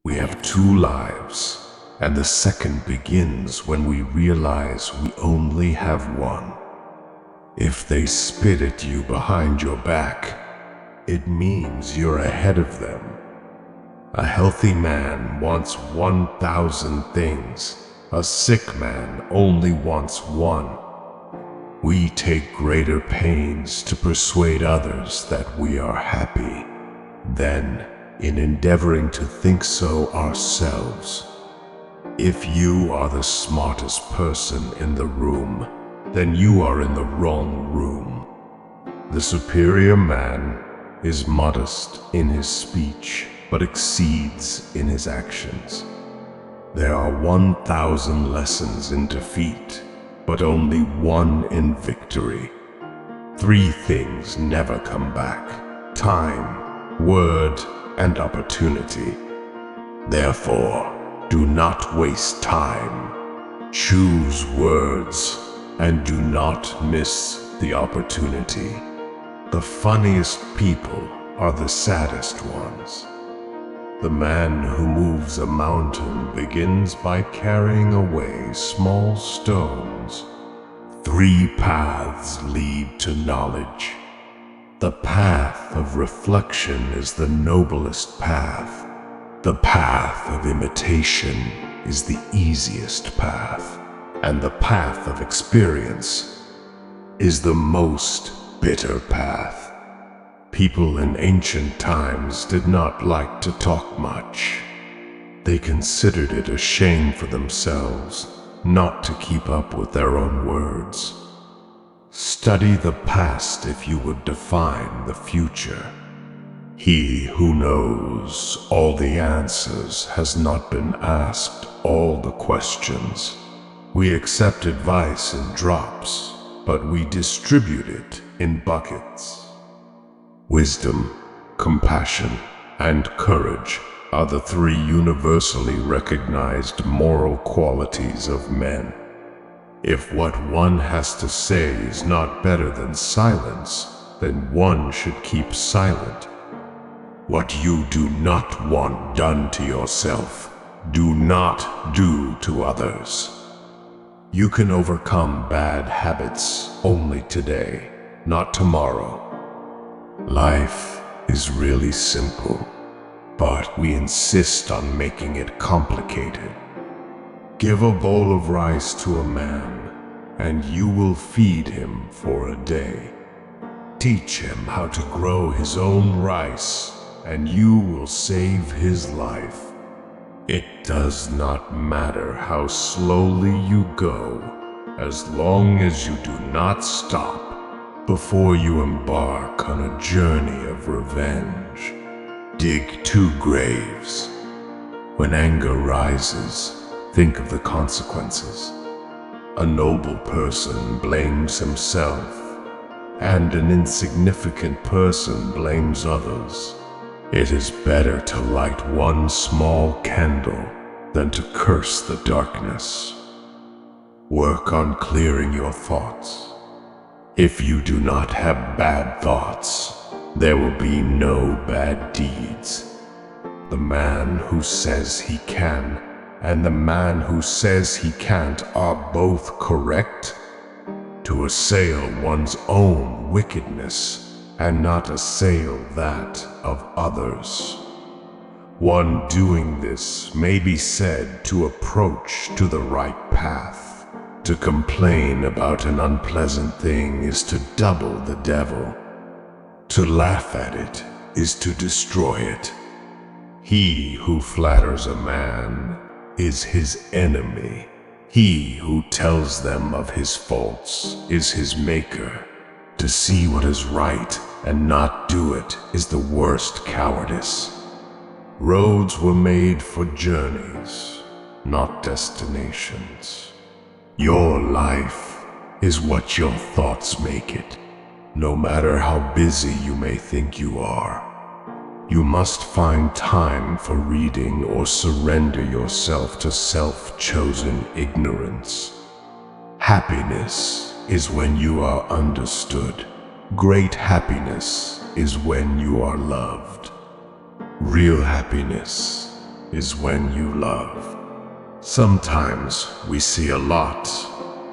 We have two lives, and the second begins when we realize we only have one. If they spit at you behind your back, it means you're ahead of them. A healthy man wants 1,000 things. A sick man only wants one. We take greater pains to persuade others that we are happy than in endeavoring to think so ourselves. If you are the smartest person in the room, then you are in the wrong room. The superior man is modest in his speech, but exceeds in his actions. There are 1,000 lessons in defeat, but only one in victory. 3 things never come back: time, word, and opportunity. Therefore, do not waste time. Choose words, and do not miss the opportunity. The funniest people are the saddest ones. The man who moves a mountain begins by carrying away small stones. 3 paths lead to knowledge. The path of reflection is the noblest path. The path of imitation is the easiest path. And the path of experience is the most bitter path. People in ancient times did not like to talk much. They considered it a shame for themselves not to keep up with their own words. Study the past if you would define the future. He who knows all the answers has not been asked all the questions. We accept advice in drops, but we distribute it in buckets. Wisdom, compassion, and courage are the 3 universally recognized moral qualities of men. If what one has to say is not better than silence, then one should keep silent. What you do not want done to yourself, do not do to others. You can overcome bad habits only today, not tomorrow. Life is really simple, but we insist on making it complicated. Give a bowl of rice to a man, and you will feed him for a day. Teach him how to grow his own rice, and you will save his life. It does not matter how slowly you go, as long as you do not stop before you embark on a journey of revenge. Dig 2 graves. When anger rises, think of the consequences. A noble person blames himself, and an insignificant person blames others. It is better to light 1 small candle than to curse the darkness. Work on clearing your thoughts. If you do not have bad thoughts, there will be no bad deeds. The man who says he can and the man who says he can't are both correct. To assail one's own wickedness and not assail that of others. One doing this may be said to approach to the right path. To complain about an unpleasant thing is to double the devil. To laugh at it is to destroy it. He who flatters a man is his enemy. He who tells them of his faults is his maker. To see what is right and not do it is the worst cowardice. Roads were made for journeys, not destinations. Your life is what your thoughts make it. No matter how busy you may think you are, you must find time for reading or surrender yourself to self-chosen ignorance. Happiness is when you are understood. Great happiness is when you are loved. Real happiness is when you love. Sometimes we see a lot,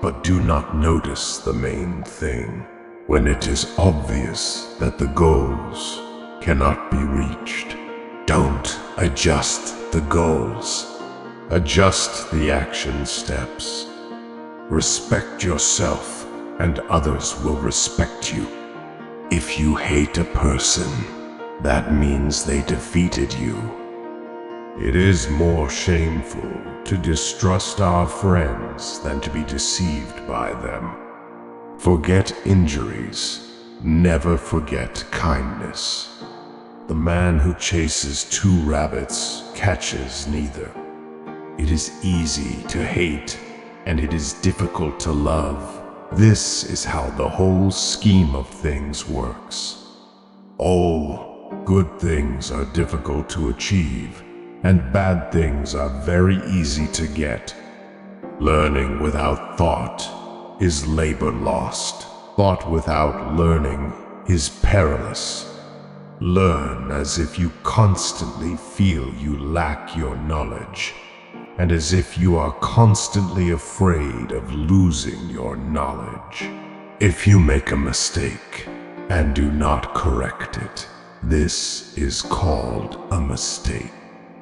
but do not notice the main thing. When it is obvious that the goals cannot be reached, don't adjust the goals. Adjust the action steps. Respect yourself, and others will respect you. If you hate a person, that means they defeated you. It is more shameful to distrust our friends than to be deceived by them. Forget injuries, never forget kindness. The man who chases 2 rabbits catches neither. It is easy to hate, and it is difficult to love. This is how the whole scheme of things works. All good things are difficult to achieve, and bad things are very easy to get. Learning without thought is labor lost. Thought without learning is perilous. Learn as if you constantly feel you lack your knowledge, and as if you are constantly afraid of losing your knowledge. If you make a mistake and do not correct it, this is called a mistake.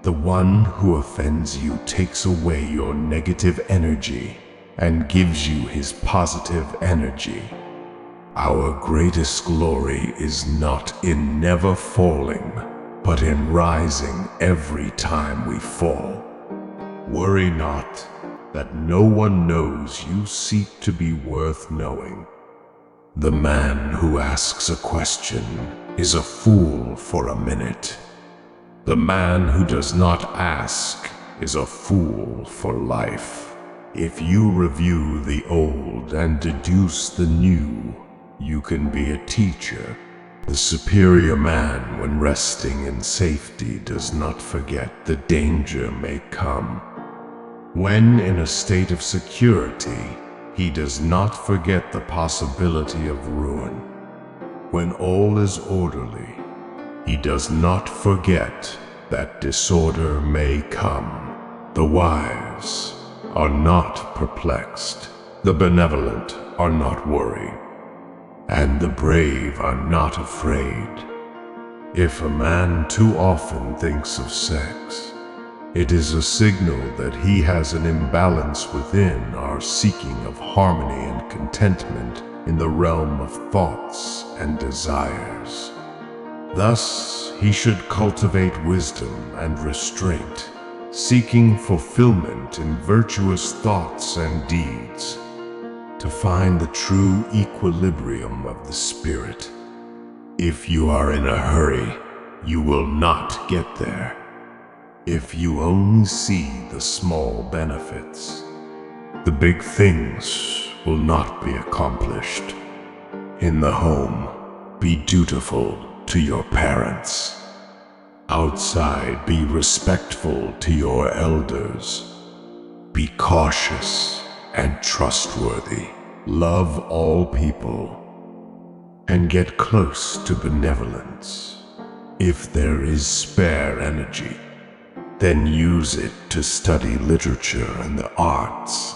The one who offends you takes away your negative energy and gives you his positive energy. Our greatest glory is not in never falling, but in rising every time we fall. Worry not that no one knows you seek to be worth knowing. The man who asks a question is a fool for a minute. The man who does not ask is a fool for life. If you review the old and deduce the new, you can be a teacher. The superior man, when resting in safety, does not forget the danger may come. When in a state of security, he does not forget the possibility of ruin. When all is orderly, he does not forget that disorder may come. The wise are not perplexed, the benevolent are not worried, and the brave are not afraid. If a man too often thinks of sex, it is a signal that he has an imbalance within our seeking of harmony and contentment in the realm of thoughts and desires. Thus, he should cultivate wisdom and restraint, seeking fulfillment in virtuous thoughts and deeds, to find the true equilibrium of the spirit. If you are in a hurry, you will not get there. If you only see the small benefits, the big things will not be accomplished. In the home, be dutiful to your parents. Outside, be respectful to your elders. Be cautious and trustworthy. Love all people, and get close to benevolence. If there is spare energy, then use it to study literature and the arts.